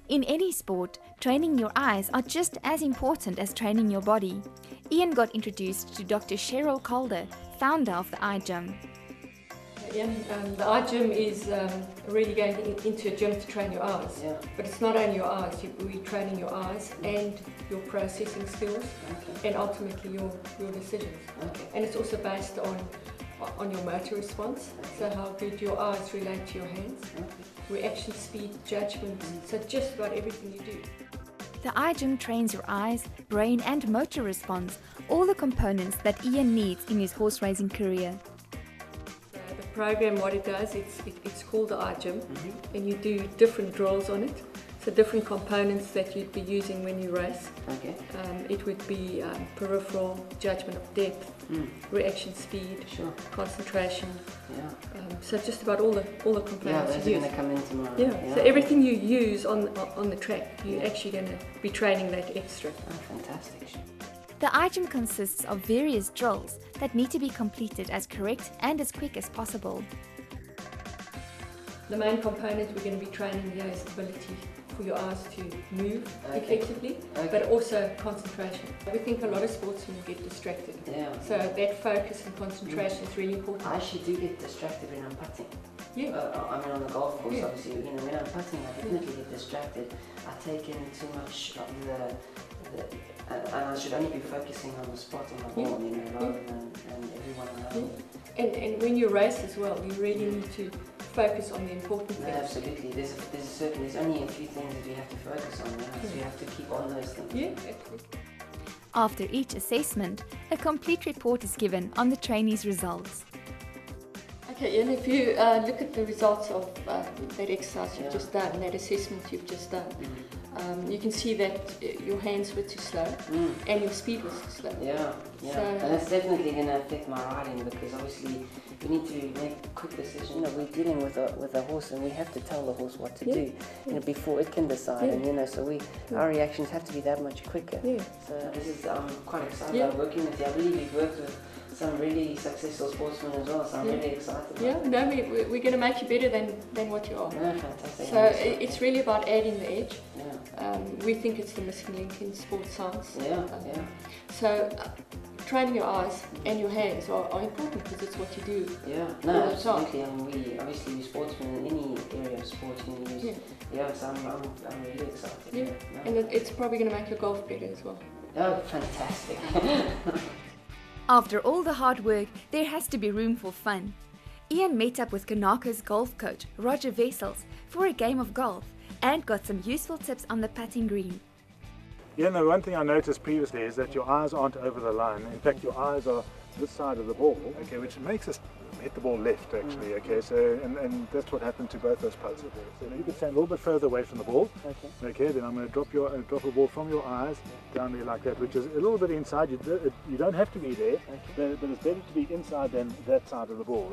In any sport, training your eyes are just as important as training your body. Ian got introduced to Dr. Cheryl Calder, founder of the eye gym. Ian, the eye gym is really going into a gym to train your eyes. Yeah. But it's not only your eyes, we're training your eyes and your processing skills, and ultimately your decisions. And it's also based on your motor response, so how good your eyes relate to your hands, reaction speed, judgment, so just about everything you do. The eye gym trains your eyes, brain and motor response, all the components that Ian needs in his horse racing career. So the program, what it does, it's called the eye gym, and you do different drills on it. So different components that you'd be using when you race. It would be peripheral, judgment of depth, reaction speed, concentration. So just about all the components. Yeah, those are going to come in tomorrow. Yeah. So everything you use on the track, you're actually going to be training that extra. Oh, fantastic. The eye gym consists of various drills that need to be completed as correct and as quick as possible. The main component we're going to be training here is the ability for your eyes to move effectively, but also concentration. We think a lot of sportsmen get distracted, so that focus and concentration is really important. I actually do get distracted when I'm putting. I mean, on the golf course, obviously, when I'm putting, I definitely get distracted. I take in too much of and I should only be focusing on the spot on the ball, rather than everyone around me. And when you race as well, you really need to focus on the important things. Absolutely. There's only a few things that you have to focus on, so you have to keep on those things. After each assessment, a complete report is given on the trainees' results. Okay, and if you look at the results of that exercise you've just done, that assessment you've just done, you can see that your hands were too slow and your speed was too slow. So, and that's definitely going to affect my riding, because obviously we need to make quick decisions. We're dealing with a horse, and we have to tell the horse what to do, before it can decide. And so our reactions have to be that much quicker. So this is I'm quite excited about working with you. I believe you've worked with some really successful sportsmen as well, so I'm really excited. We're going to make you better than what you are. Fantastic. So it's really about adding the edge. We think it's the missing link in sports science. So training your eyes and your hands are important, because it's what you do. Absolutely. I mean, we're sportsmen in any area of sport you use. So I'm really excited. And it's probably going to make your golf better as well. Oh, fantastic. After all the hard work, there has to be room for fun. Ian met up with KeNako's golf coach, Roger Wessels, for a game of golf and got some useful tips on the putting green. The one thing I noticed previously is that your eyes aren't over the line. In fact, your eyes are this side of the ball, which makes us hit the ball left, actually, so, and that's what happened to both those putts. So you can stand a little bit further away from the ball, then I'm going to drop a ball from your eyes down there like that, which is a little bit inside. You don't have to be there, but it's better to be inside than that side of the ball,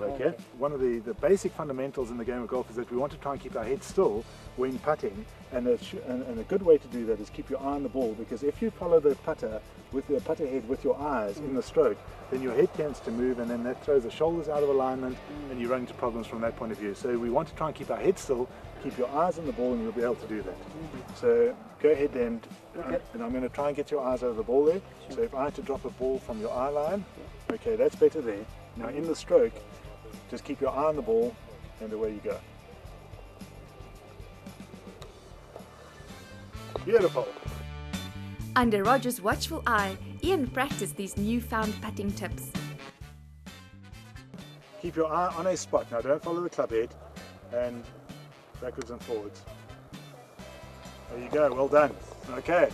One of the basic fundamentals in the game of golf is that we want to try and keep our head still when putting, and a good way to do that is keep your eye on the ball, because if you follow the putter with the putter head with your eyes in the stroke, then your head tends to move, and then that throws the shoulders out of alignment, and you run into problems from that point of view. So we want to try and keep our head still, keep your eyes on the ball, and you'll be able to do that. So go ahead and I'm going to try and get your eyes over the ball there. So if I had to drop a ball from your eye line, that's better there. Now in the stroke, just keep your eye on the ball, and away you go. Beautiful. Under Roger's watchful eye, Ian practiced these newfound putting tips. Keep your eye on a spot. Now don't follow the club head, and backwards and forwards. There you go, well done. Okay.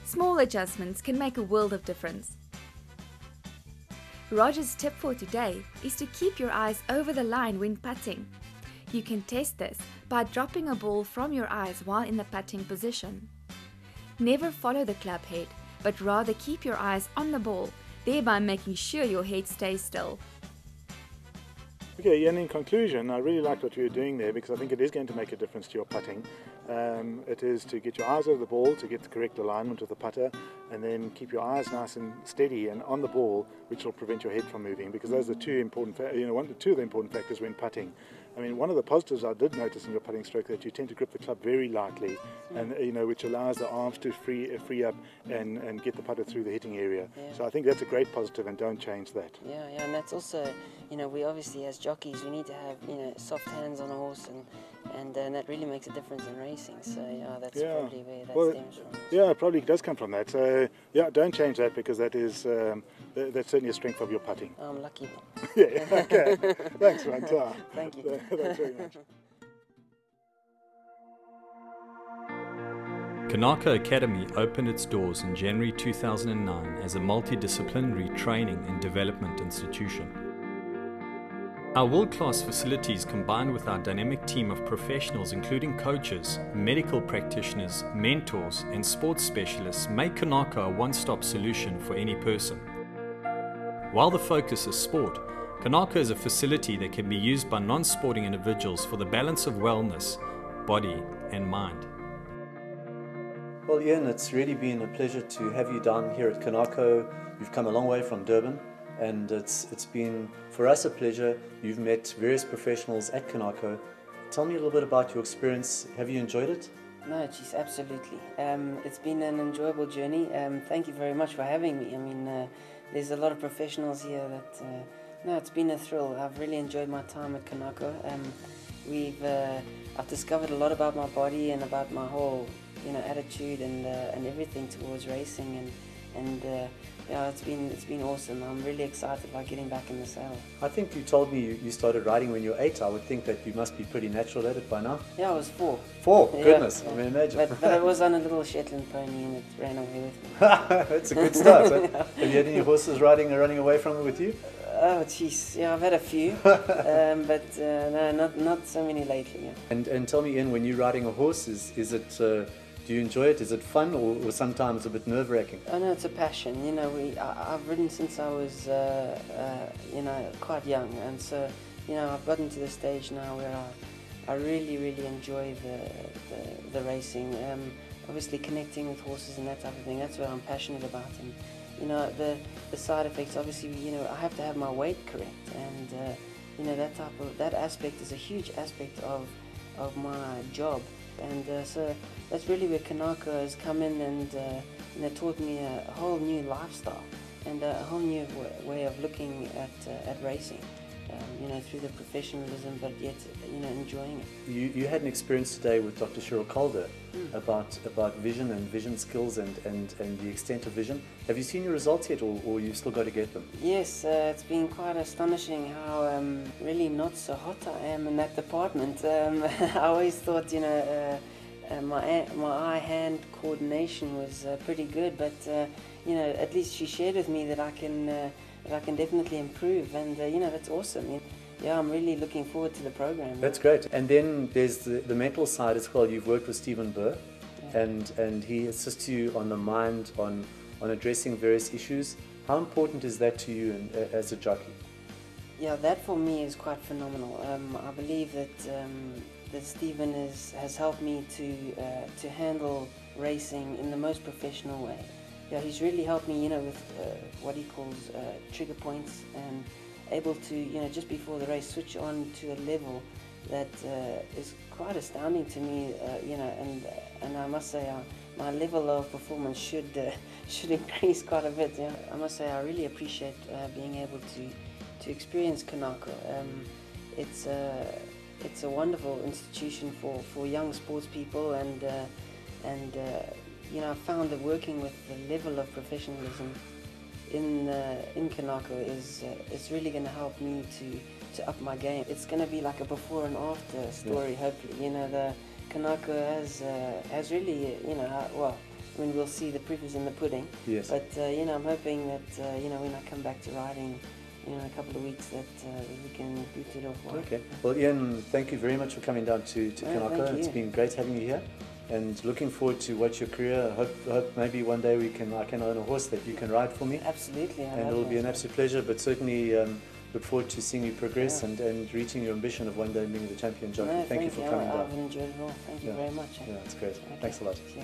Small adjustments can make a world of difference. Roger's tip for today is to keep your eyes over the line when putting. You can test this by dropping a ball from your eyes while in the putting position. Never follow the club head, but rather keep your eyes on the ball, thereby making sure your head stays still. Okay, and in conclusion, I really liked what you were doing there, because I think it is going to make a difference to your putting. It is to get your eyes over the ball, to get the correct alignment of the putter, and then keep your eyes nice and steady and on the ball, which will prevent your head from moving, because those are two of the important factors when putting. I mean, one of the positives I did notice in your putting stroke that you tend to grip the club very lightly, and which allows the arms to free up and get the putter through the hitting area. Yeah. So I think that's a great positive, and don't change that. Yeah, and that's also, we obviously as jockeys we need to have soft hands on a horse, and that really makes a difference in racing. So that's probably where that stems from. Yeah, it probably does come from that. So yeah, don't change that, because that is that's certainly a strength of your putting. I'm lucky. Yeah, okay. Thanks, Ranta. Thank you. Thanks very much. KeNako Academy opened its doors in January 2009 as a multidisciplinary training and development institution. Our world-class facilities, combined with our dynamic team of professionals including coaches, medical practitioners, mentors and sports specialists, make KeNako a one-stop solution for any person. While the focus is sport, KeNako is a facility that can be used by non-sporting individuals for the balance of wellness, body and mind. Well, Ian, it's really been a pleasure to have you down here at KeNako. You've come a long way from Durban, and it's been for us a pleasure. You've met various professionals at KeNako. Tell me a little bit about your experience. Have you enjoyed it? No, geez, absolutely. It's been an enjoyable journey. Thank you very much for having me. I mean, there's a lot of professionals here that. No, it's been a thrill. I've really enjoyed my time at KeNako. I've discovered a lot about my body and about my whole attitude and everything towards racing, and it's been awesome. I'm really excited about getting back in the saddle. I think you told me you started riding when you were 8. I would think that you must be pretty natural at it by now. Yeah, I was 4. 4? Yeah, goodness, yeah. I mean, imagine. But I was on a little Shetland pony and it ran away with me. That's a good start. Huh? Have you had any horses running away from it with you? Oh, jeez, yeah, I've had a few, but no, not so many lately. Yeah. And tell me, Ian, when you're riding a horse, is it? Do you enjoy it? Is it fun, or sometimes a bit nerve-wracking? Oh no, it's a passion. I've ridden since I was quite young, and so I've gotten to the stage now where I really enjoy the racing. Obviously, connecting with horses and that type of thing. That's what I'm passionate about, and the side effects. Obviously, I have to have my weight correct, and that aspect is a huge aspect of my job. And so that's really where KeNako has come in and taught me a whole new lifestyle and a whole new way of looking at racing, through the professionalism, but yet enjoying it. You had an experience today with Dr. Cheryl Calder about vision and vision skills and the extent of vision. Have you seen your results yet, or you've still got to get them? Yes, it's been quite astonishing how really not so hot I am in that department. I always thought my eye-hand coordination was pretty good, but at least she shared with me that I can definitely improve, and that's awesome. Yeah, I'm really looking forward to the program. That's great. And then there's the mental side as well. You've worked with Stephen Burr, and he assists you on the mind, on addressing various issues. How important is that to you as a jockey? Yeah, that for me is quite phenomenal. I believe that Stephen has helped me to handle racing in the most professional way. Yeah, he's really helped me, with what he calls trigger points, and able to, just before the race, switch on to a level that is quite astounding to me, and I must say my level of performance should increase quite a bit. Yeah, I must say I really appreciate being able to experience KeNako. It's a wonderful institution for young sports people, and I found that working with the level of professionalism in KeNako is really going to help me to up my game. It's going to be like a before and after story, hopefully. The KeNako has really, we'll see, the proof is in the pudding. Yes. But I'm hoping that when I come back to riding in a couple of weeks, that we can boot it off well. Okay. Well, Ian, thank you very much for coming down to KeNako. It's been great having you here, and looking forward to watch your career. I hope maybe one day I can own a horse that you can ride for me. Absolutely. And it'll be an absolute pleasure, but certainly look forward to seeing you progress and reaching your ambition of one day being the champion jockey. No, thank you for coming down. I've enjoyed it all. Thank you very much. Yeah, that's great. Okay. Thanks a lot. Yeah.